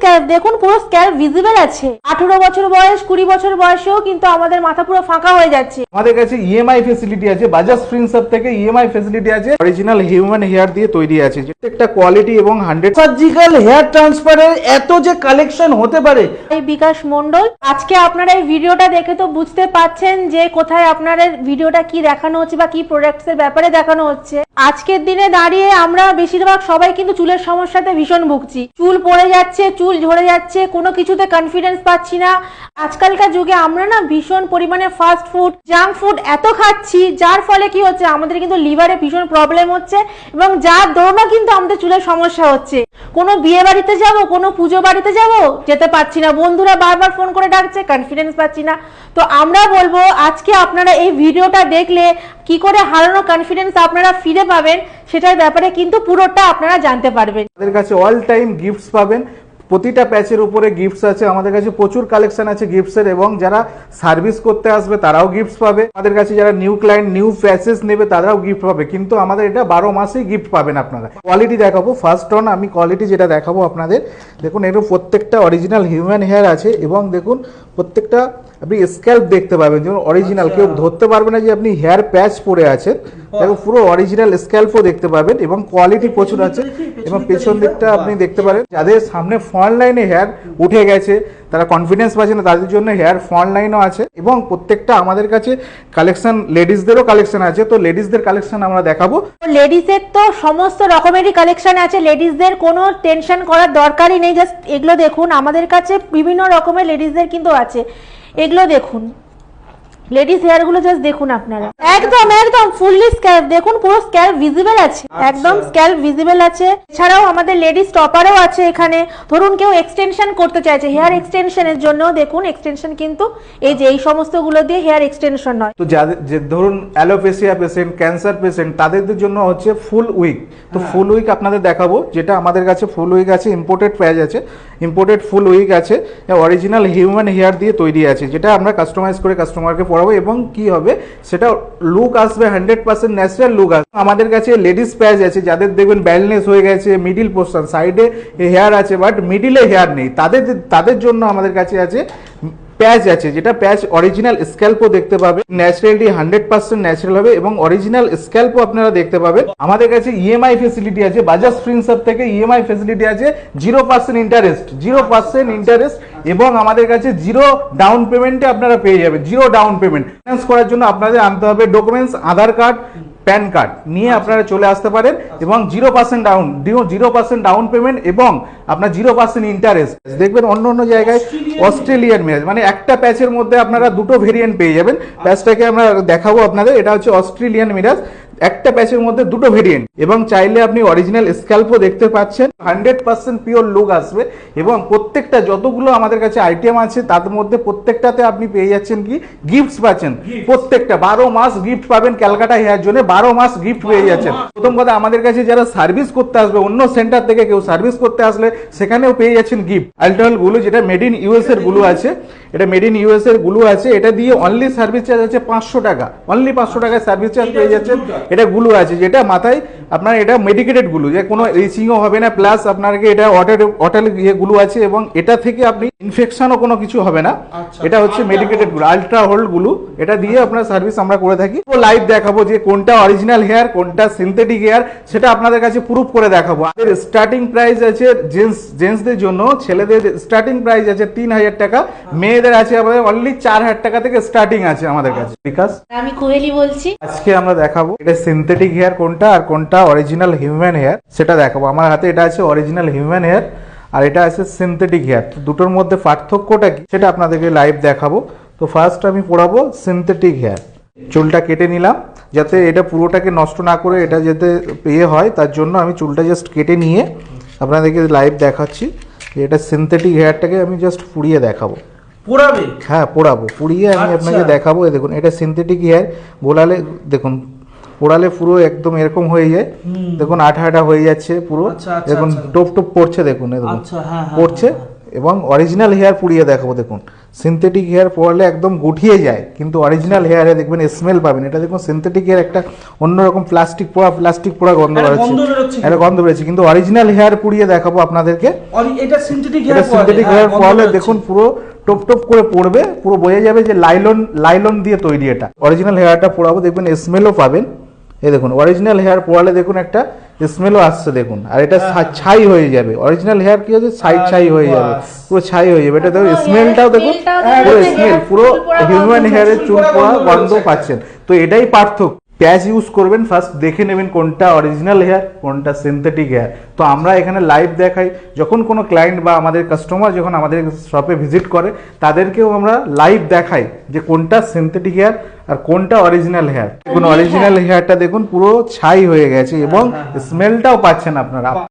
Scalp দেখুন, পুরো scalp visible আছে। 18 বছর বয়স, 20 বছর বয়সেও কিন্তু আমাদের মাথা পুরো ফাঁকা হয়ে যাচ্ছে। আমাদের কাছে ইএমআই ফ্যাসিলিটি আছে, বাজাজ ফিনসার্ভ থেকে ইএমআই ফ্যাসিলিটি আছে। অরিজিনাল হিউম্যান হেয়ার দিয়ে তৈরি আছে, প্রত্যেকটা কোয়ালিটি এবং 100 সার্জিক্যাল হেয়ার ট্রান্সফারের এত যে কালেকশন হতে পারে। এই বিকাশ মণ্ডল, আজকে আপনারা এই ভিডিওটা দেখে তো বুঝতে পাচ্ছেন যে কোথায় আপনাদের ভিডিওটা কি দেখানো হচ্ছে বা কি প্রোডাক্টস এর ব্যাপারে দেখানো হচ্ছে। আজকের দিনে দাঁড়িয়ে আমরা বেশিরভাগ সবাই কিন্তু চুলের সমস্যাতে ভীষণ ভুগছি। চুল পড়ে যাচ্ছে, চুল ঝরে যাচ্ছে, কোনো কিছুতে কনফিডেন্স পাচ্ছি না। আজকালকার যুগে আমরা না ভীষণ পরিমাণে ফাস্ট ফুড, জাঙ্ক ফুড এত খাচ্ছি, যার ফলে কি হচ্ছে আমাদের কিন্তু লিভারে ভীষণ প্রবলেম হচ্ছে এবং যার দরুনও কিন্তু আমাদের চুলের সমস্যা হচ্ছে। কোনো বিয়ে বাড়িতে যাব, কোনো পুজো বাড়িতে যাব, যেতে পারছি না। বন্ধুরা বারবার ফোন করে ডাকছে, কনফিডেন্স পাচ্ছি না। তো আমরা বলবো আজকে আপনারা এই ভিডিওটা দেখলে কি করে হারানো কনফিডেন্স আপনারা ফিরে পাবেন সেটার ব্যাপারে কিন্তু পুরোটা আপনারা জানতে পারবেন। আমাদের কাছে অল টাইম গিফটস পাবেন, প্রতিটা প্যাচের উপরে গিফটস আছে। আমাদের কাছে প্রচুর কালেকশন আছে গিফটসের, এবং যারা সার্ভিস করতে আসবে তারাও গিফটস পাবে। আমাদের কাছে যারা নিউ ক্লায়েন্ট, নিউ প্যাচেস নেবে তারাও গিফট পাবে, কিন্তু আমাদের এটা 12 মাসেই গিফট পাবেন আপনারা। কোয়ালিটি দেখাবো, ফার্স্ট অন আমি কোয়ালিটি যেটা দেখাবো আপনাদের, দেখুন এর প্রত্যেকটা অরিজিনাল হিউম্যান হেয়ার আছে, এবং দেখুন প্রত্যেকটা আপনি স্ক্যাল্প দেখতে পাবেন, যেমন অরিজিনাল, কেউ ধরতে পারবে না যে আপনি হেয়ার প্যাচ পরে আছেন। দেখো পুরো অরিজিনাল স্ক্যাল্পও দেখতে পাবেন, এবং কোয়ালিটি প্রচুর আছে। এবং পেছন দিকটা আপনি দেখতে পারেন, যাদের সামনে ফ্রন্ট লাইনে হেয়ার উঠে গেছে, তারা কনফিডেন্স পাচ্ছে না, তাদের জন্য হেয়ার ফ্রন্ট লাইনও আছে। এবং প্রত্যেকটা আমাদের কাছে কালেকশন, লেডিসদেরও কালেকশন আছে। তো লেডিসদের কালেকশন আমরা দেখাবো। লেডিসের তো সমস্ত রকমেরই কালেকশন আছে, লেডিসদের কোনো টেনশন করার দরকারই নেই। জাস্ট এগুলো দেখুন, আমাদের কাছে বিভিন্ন রকমের লেডিসদের কিন্তু আছে। এগুলো দেখুন, লেডিস হেয়ার গুলো জাস্ট দেখুন আপনারা, একদম একদম ফুললি স্ক্যাল্প দেখুন, পুরো স্ক্যাল্প ভিজিবল আছে, একদম স্ক্যাল্প ভিজিবল আছে। এছাড়াও আমাদের লেডিস টপারও আছে এখানে। ধরুন কেউ এক্সটেনশন করতে চাইছে, হেয়ার এক্সটেনশনের জন্য দেখুন এক্সটেনশন কিন্তু এই যে এই সমস্ত গুলো দিয়ে হেয়ার এক্সটেনশন হয়। তো যাদের যে ধরুন অ্যালোপেসিয়া পেশেন্ট, ক্যান্সার পেশেন্ট, তাদের জন্য হচ্ছে ফুল উইক। তো ফুল উইক আপনাদের দেখাবো, যেটা আমাদের কাছে ফুল উইক আছে, ইম্পোর্টেড প্যাচ আছে, ইম্পোর্টেড ফুল উইক আছে, অরিজিনাল হিউম্যান হেয়ার দিয়ে তৈরি আছে, যেটা আমরা কাস্টমাইজ করে কাস্টমারকে পড়াবো। এবং কি হবে সেটা লুক আসবে 100% ন্যাচারাল লুক আসবে। আমাদের কাছে লেডিস প্যাচ আছে, যাদের দেখবেন ব্যালনেস হয়ে গেছে, মিডিল পোর্শন সাইডে হেয়ার আছে বাট মিডিলে হেয়ার নেই, তাদের জন্য আমাদের কাছে আছে প্যাচ আছে, যেটা প্যাচ অরিজিনাল স্ক্যাল্পও দেখতে পাবে, ন্যাচারালি 100% ন্যাচারাল হবে, এবং অরিজিনাল স্ক্যাল্পও আপনারা দেখতে পাবেন। আমাদের কাছে ইএমআই ফ্যাসিলিটি আছে, বাজাজ ফিনসার্ভ থেকে ইএমআই ফ্যাসিলিটি আছে, 0% ইন্টারেস্ট, 0% ইন্টারেস্ট, এবং আমাদের কাছে 0 ডাউন পেমেন্টে আপনারা পেয়ে যাবেন। 0 ডাউন পেমেন্ট। ফাইন্যান্স করার জন্য আপনাদের আনতে হবে ডকুমেন্টস, আধার কার্ড, প্যান কার্ড নিয়ে আপনারা চলে আসতে পারেন, এবং 0% ডাউন পেমেন্ট, এবং আপনার 0% ইন্টারেস্ট। দেখবেন অন্য অন্য জায়গায় অস্ট্রেলিয়ান মিরাজ, মানে একটা প্যাচের মধ্যে আপনারা দুটো ভেরিয়েন্ট পেয়ে যাবেন। প্যাচটাকে আমরা দেখাবো আপনাদের, এটা হচ্ছে অস্ট্রেলিয়ান মিরাজ, একটা প্যাচের মধ্যে দুটো ভেরিয়েন্ট, এবং চাইলে আপনি অরিজিনাল স্ক্যাল্পও দেখতে পাচ্ছেন। 100% পিওর লুক আসবে, এবং প্রত্যেকটা যতগুলো আমাদের কাছে আইটেম আছে তার মধ্যে প্রত্যেকটাতে আপনি পেয়ে যাচ্ছেন কি গিফটস পাচ্ছেন। প্রত্যেকটা 12 মাস গিফট পাবেন। ক্যালকাটা হেয়ার জন্য 12 মাস গিফট পেয়ে যাচ্ছেন। প্রথম কথা, আমাদের কাছে যারা সার্ভিস করতে আসবে, অন্য সেন্টার থেকে কেউ সার্ভিস করতে আসলে সেখানেও পেয়ে যাচ্ছেন গিফট। আল্ট্রাহল গুলো, যেটা মেড ইন ইউএস এর গুলো আছে, এটা মেড ইন ইউএস এর গুলো আছে, এটা দিয়ে অনলি সার্ভিস চার্জ আছে 500 টাকা, অনলি 500 টাকায় সার্ভিস চার্জ পেয়ে যাচ্ছেন। এটা গুলো আছে, যেটা মাথায় আপনার, এটা মেডিকেটেড গুলো, যে কোনো রিচিংও হবে না, প্লাস আপনাকে এটা ওয়াটার গুলো আছে, এবং এটা থেকে আপনি ইনফেকশনও কোনো কিছু হবে না। এটা হচ্ছে মেডিকেটেড গুলো, আলট্রা হোল্ড গুলো, এটা দিয়ে আপনার সার্ভিস আমরা করে থাকি। লাইভ দেখাবো যে কোনটা অরিজিনাল হেয়ার, কোনটা সিনথেটিক হেয়ার, সেটা আপনাদের কাছে প্রুফ করে দেখাবো। আমাদের স্টার্টিং প্রাইস আছে জেন্টসদের জন্য, ছেলেদের স্টার্টিং প্রাইস আছে 3000 টাকা, মেয়েদের আছে আমাদের অনলি 4000 টাকা থেকে স্টার্টিং আছে আমাদের কাছে। বিকাশ, আমি কোহেলি বলছি। আজকে আমরা দেখাবো এটা সিনথেটিক হেয়ার কোনটা আর কোনটা অরিজিনাল হিউম্যান হেয়ার, সেটা দেখাবো। আমার হাতে এটা আছে অরিজিনাল হিউম্যান হেয়ার, আর এটা আছে সিনথেটিক হেয়ার। তো দুটোর মধ্যে পার্থক্যটা কি সেটা আপনাদেরকে লাইভ দেখাবো। তো ফার্স্ট আমি পড়াবো সিনথেটিক হেয়ার। চুলটা কেটে নিলাম, যাতে এটা পুরোটাকে নষ্ট না করে এটা যাতে ইয়ে হয়, তার জন্য আমি চুলটা জাস্ট কেটে নিয়ে আপনাদেরকে লাইভ দেখাচ্ছি। এটা সিনথেটিক হেয়ারটাকে আমি জাস্ট পুড়িয়ে দেখাবো। পোড়াবে? হ্যাঁ, পোড়াবো, পুড়িয়ে আমি আপনাকে দেখাবো। দেখুন এটা সিনথেটিক হেয়ার, গোলালে দেখুন পোড়ালে পুরো একদম এরকম হয়ে যায়, দেখুন আঠা আঠা হয়ে যাচ্ছে পুরো, দেখুন টোপ টোপ পড়ছে, দেখুন দেখুন পড়ছে। এবং অরিজিনাল হেয়ার পুড়িয়ে দেখাবো, দেখুন সিনথেটিক হেয়ার পড়লে একদম গুটিয়ে যায়, কিন্তু অরিজিনাল হেয়ারে দেখবেন স্মেল পাবেন। এটা দেখুন সিনথেটিক হেয়ার একটা অন্যরকম প্লাস্টিক পোড়া গন্ধ একটা বেরোচ্ছে, গন্ধ বেরোচ্ছে। একটা গন্ধ বেরোচ্ছে, কিন্তু অরিজিনাল হেয়ার পুড়িয়ে দেখাবো আপনাদেরকে। এটা সিনথেটিক এটা হেয়ার সিনথেটিক হেয়ার পড়লে দেখুন পুরো টপ টপ করে পড়বে, পুরো বোঝা যাবে যে লাইলন দিয়ে তৈরি। এটা অরিজিনাল হেয়ারটা পড়াবো, দেখবেন স্মেলও পাবেন। এই দেখুন অরিজিনাল হেয়ার পড়ালে দেখুন একটা স্মেলও আসছে দেখুন, আর এটা ছাই হয়ে যাবে। অরিজিনাল হেয়ার কি হচ্ছে, ছাই হয়ে যাবে, পুরো ছাই হয়ে যাবে। এটা দেখুন স্মেলটাও দেখুন, পুরো স্মেল পুরো হিউম্যান হেয়ারের চুল পড়া গন্ধ পাচ্ছেন। তো এটাই পার্থক্য। প্যাচ ইউজ করবেন, ফার্স্ট দেখে নেবেন কোনটা অরিজিনাল হেয়ার কোনটা সিনথেটিক হেয়ার। তো আমরা এখানে লাইভ দেখাই, যখন কোনো ক্লায়েন্ট বা আমাদের কাস্টমার যখন আমাদের শপে ভিজিট করে তাদেরকেও আমরা লাইভ দেখাই যে কোনটা সিনথেটিক হেয়ার আর কোনটা অরিজিনাল হেয়ার। দেখুন অরিজিনাল হেয়ারটা দেখুন পুরো ছাই হয়ে গেছে এবং স্মেলটাও পাচ্ছেন আপনারা।